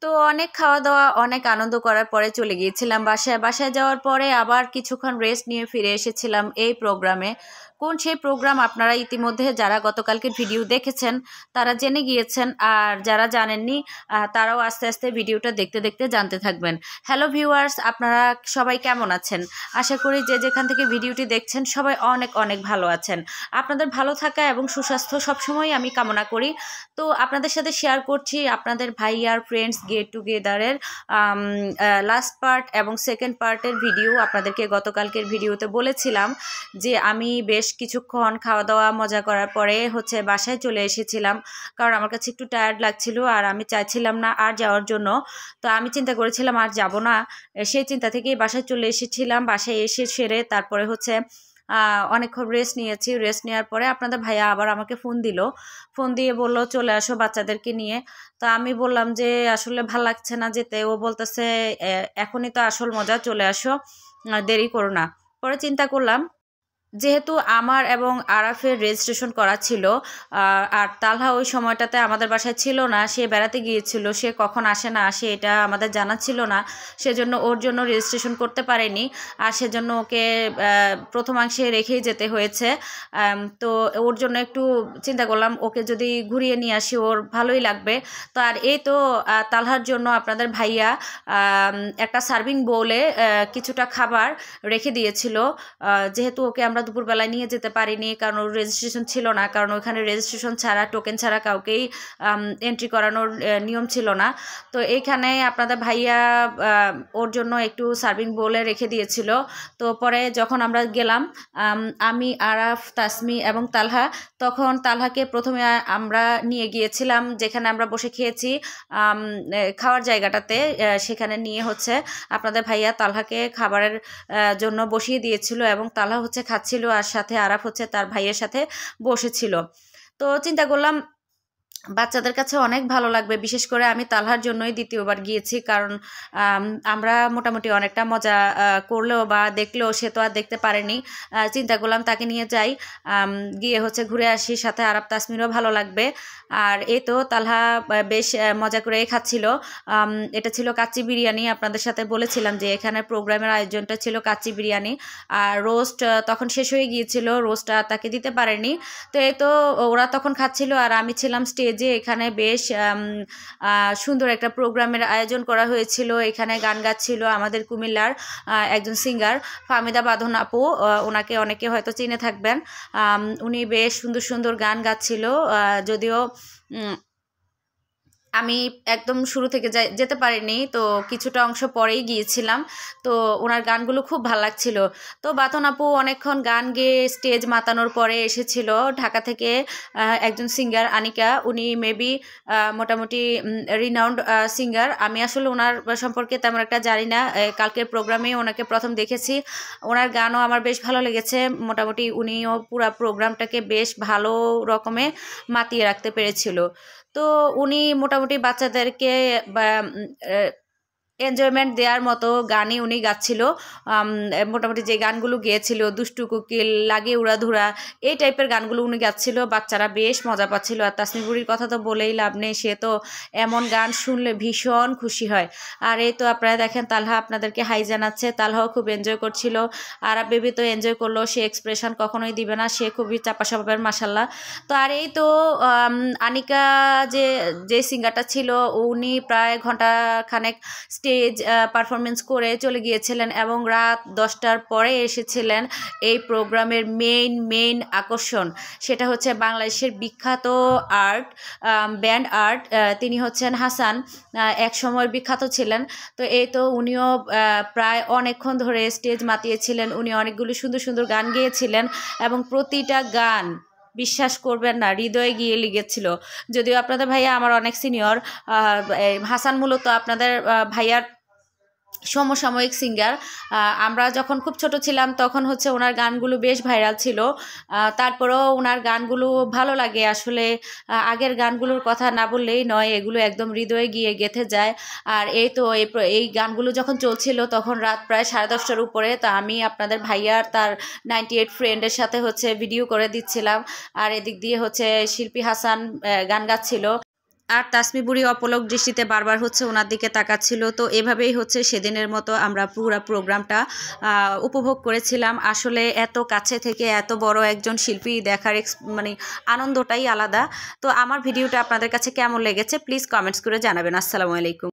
তো অনেক খাওয়া-দাওয়া, অনেক আনন্দ করার পরে চলে গিয়েছিলাম বাসায়। বাসায় যাওয়ার পরে আবার কিছুক্ষণ রেস্ট নিয়ে ফিরে এসেছিলাম এই প্রোগ্রামে। কোন সেই প্রোগ্রাম আপনারা ইতিমধ্যে যারা গতকালকের ভিডিও দেখেছেন তারা জেনে গিয়েছেন, আর যারা জানেননি তারাও আস্তে আস্তে ভিডিওটা দেখতে দেখতে জানতে থাকবেন। হ্যালো ভিউয়ার্স, আপনারা সবাই কেমন আছেন? আশা করি যে যেখান থেকে ভিডিওটি দেখছেন সবাই অনেক অনেক ভালো আছেন। আপনাদের ভালো থাকা এবং সুস্বাস্থ্য সবসময় আমি কামনা করি। তো আপনাদের সাথে শেয়ার করছি আপনাদের ভাইয়ার ফ্রেন্ডস গেট টুগেদারের লাস্ট পার্ট এবং সেকেন্ড পার্টের ভিডিও। আপনাদেরকে গতকালকের ভিডিওতে বলেছিলাম যে আমি বেশ কিছুক্ষণ খাওয়া দাওয়া মজা করার পরে বাসায় চলে এসেছিলাম, কারণ আমার কাছে একটু টায়ার্ড লাগছিল আর আমি চাইছিলাম না আর যাওয়ার জন্য। তো আমি চিন্তা করেছিলাম আর যাব না, সেই চিন্তা থেকেই বাসায় চলে এসেছিলাম। বাসায় এসে সেরে তারপরে অনেকক্ষণ রেস্ট নিয়েছি। রেস্ট নেওয়ার পরে আপনাদের ভাইয়া আবার আমাকে ফোন দিয়ে বলল চলে আসো বাচ্চাদেরকে নিয়ে। তো আমি বললাম যে আসলে ভাল লাগছে না যেতে। ও বলতেছে এখনই তো আসল মজা, চলে আসো, দেরি করো না। পরে চিন্তা করলাম যেহেতু আমার এবং আরাফের রেজিস্ট্রেশন করা ছিল, আর তালহা ওই সময়টাতে আমাদের বাসায় ছিল না, সে বেড়াতে গিয়েছিল। সে কখন আসে না আসে এটা আমাদের জানা ছিল না, সেজন্য ওর জন্য রেজিস্ট্রেশন করতে পারেনি। আর সেজন্য ওকে প্রথমাংশে রেখেই যেতে হয়েছে। তো ওর জন্য একটু চিন্তা করলাম ওকে যদি ঘুরিয়ে নিয়ে আসি ওর ভালোই লাগবে। তো আর এই তো তালহার জন্য আপনাদের ভাইয়া একটা সার্ভিং বোলে কিছুটা খাবার রেখে দিয়েছিল। যেহেতু ওকে আমরা দুপুরবেলায় নিয়ে যেতে পারিনি, কারণ ওর রেজিস্ট্রেশন ছিল না, কারণ ওখানে রেজিস্ট্রেশন ছাড়া, টোকেন ছাড়া কাউকেই এন্ট্রি করানোর নিয়ম ছিল না। তো এইখানে আপনাদের ভাইয়া ওর জন্য একটু সার্ভিং বোলে রেখে দিয়েছিল। তো পরে যখন আমরা গেলাম, আমি, আরাফ, তাসমি এবং তালহা, তখন তালহাকে প্রথমে আমরা নিয়ে গিয়েছিলাম যেখানে আমরা বসে খেয়েছি, খাওয়ার জায়গাটাতে। সেখানে নিয়ে আপনাদের ভাইয়া তালহাকে খাবারের জন্য বসিয়ে দিয়েছিল এবং তালহা খাচ্ছিল, আর সাথে আরাফ তার ভাইয়ের সাথে বসেছিল। তো চিন্তা করলাম বাচ্চাদের কাছে অনেক ভালো লাগবে, বিশেষ করে আমি তালহার জন্যই দ্বিতীয়বার গিয়েছি, কারণ আমরা মোটামুটি অনেকটা মজা করলেও বা দেখলেও সে তো আর দেখতে পারেনি। চিন্তা করলাম তাকে নিয়ে যাই, গিয়ে ঘুরে আসি, সাথে আরাফ তাসমিরও ভালো লাগবে। আর এই তো তালহা বেশ মজা করে খাচ্ছিল। এটা ছিল কাচ্চি বিরিয়ানি। আপনাদের সাথে বলেছিলাম যে এখানে প্রোগ্রামের আয়োজনটা ছিল কাচ্চি বিরিয়ানি, আর রোস্ট তখন শেষ হয়ে গিয়েছিল, রোস্টটা তাকে দিতে পারেনি। তো এই তো ওরা তখন খাচ্ছিল আর আমি ছিলাম স্টেজে। এখানে বেশ সুন্দর একটা প্রোগ্রামের আয়োজন করা হয়েছিল। এখানে গান গাচ্ছিল আমাদের কুমিল্লার একজন সিঙ্গার ফাহমিদা বাঁধন আপু, ওনাকে অনেকে হয়তো চিনে থাকবেন। উনি বেশ সুন্দর সুন্দর গান গাচ্ছিল, যদিও আমি একদম শুরু থেকে যেতে পারিনি, তো কিছুটা অংশ পরেই গিয়েছিলাম। তো ওনার গানগুলো খুব ভালো লাগছিল। তো বাঁধন আপু অনেকক্ষণ গান গেয়ে স্টেজ মাতানোর পরে এসেছিল ঢাকা থেকে একজন সিঙ্গার আনিকা। উনি মেবি মোটামুটি রিনাউন্ড সিঙ্গার। আমি আসলে ওনার সম্পর্কে তেমন একটা জানি না, কালকের প্রোগ্রামে ওনাকে প্রথম দেখেছি। ওনার গানও আমার বেশ ভালো লেগেছে। মোটামুটি উনিও পুরো প্রোগ্রামটাকে বেশ ভালো রকমে মাতিয়ে রাখতে পেরেছিল। তো উনি মোটামুটি বাচ্চাদেরকে এনজয়মেন্ট দেওয়ার মতো গানই উনি গাচ্ছিল। মোটামুটি যে গানগুলো গেয়েছিল, দুষ্টু কোকিল, লাগে উড়াধুরা, এই টাইপের গানগুলো উনি গাচ্ছিল। বাচ্চারা বেশ মজা পাচ্ছিল। আর তাসমি বুড়ির কথা তো বলেই লাভ নেই, সে তো এমন গান শুনলে ভীষণ খুশি হয়। আর এই তো আপনারা দেখেন তালহা আপনাদেরকে হাই জানাচ্ছে, তালহাও খুব এনজয় করছিল। আর বেবি তো এনজয় করলো, সে এক্সপ্রেশন কখনোই দিবে না, সে খুবই চাপা স্বভাবের, মাশাল্লাহ। তো আর এই তো আনিকা যে সিঙ্গারটা ছিল উনি প্রায় ঘন্টা খানেক স্টেজ পারফরমেন্স করে চলে গিয়েছিলেন এবং রাত 10টার পরে এসেছিলেন এই প্রোগ্রামের মেইন আকর্ষণ। সেটা বাংলাদেশের বিখ্যাত ব্যান্ড আর্ট, তিনি হাসান, এক সময় বিখ্যাত ছিলেন। তো এই তো উনিও প্রায় অনেকক্ষণ ধরে স্টেজ মাতিয়েছিলেন। উনি অনেকগুলো সুন্দর সুন্দর গান গেয়েছিলেন এবং প্রতিটা গান বিশ্বাস করবেন না হৃদয়ে গিয়ে লেগেছিল। যদিও আপনাদের ভাইয়া আমার অনেক সিনিয়র, হাসান মূলত আপনাদের ভাইয়ার সমসাময়িক সিঙ্গার। আমরা যখন খুব ছোট ছিলাম তখন ওনার গানগুলো বেশ ভাইরাল ছিল। তারপরেও ওনার গানগুলো ভালো লাগে আসলে। আগের গানগুলোর কথা না বললেই নয়, এগুলো একদম হৃদয়ে গিয়ে গেঁথে যায়। আর এই তো এই গানগুলো যখন চলছিল তখন রাত প্রায় 10:30টার উপরে। তা আমি আপনাদের ভাইয়ার তার 98 ফ্রেন্ডের সাথে ভিডিও করে দিচ্ছিলাম, আর এদিক দিয়ে শিল্পী হাসান গান গাচ্ছিল। আর তাসমি বুড়ি অপলক দৃষ্টিতে বারবার হচ্ছে ওনার দিকে তাকাচ্ছিল। তো এভাবেই হচ্ছে সেদিনের মতো আমরা পুরো প্রোগ্রামটা উপভোগ করেছিলাম। আসলে এত কাছে থেকে এত বড় একজন শিল্পী দেখার মানে আনন্দটাই আলাদা। তো আমার ভিডিওটা আপনাদের কাছে কেমন লেগেছে প্লিজ কমেন্টস করে জানাবেন। আসসালামু আলাইকুম।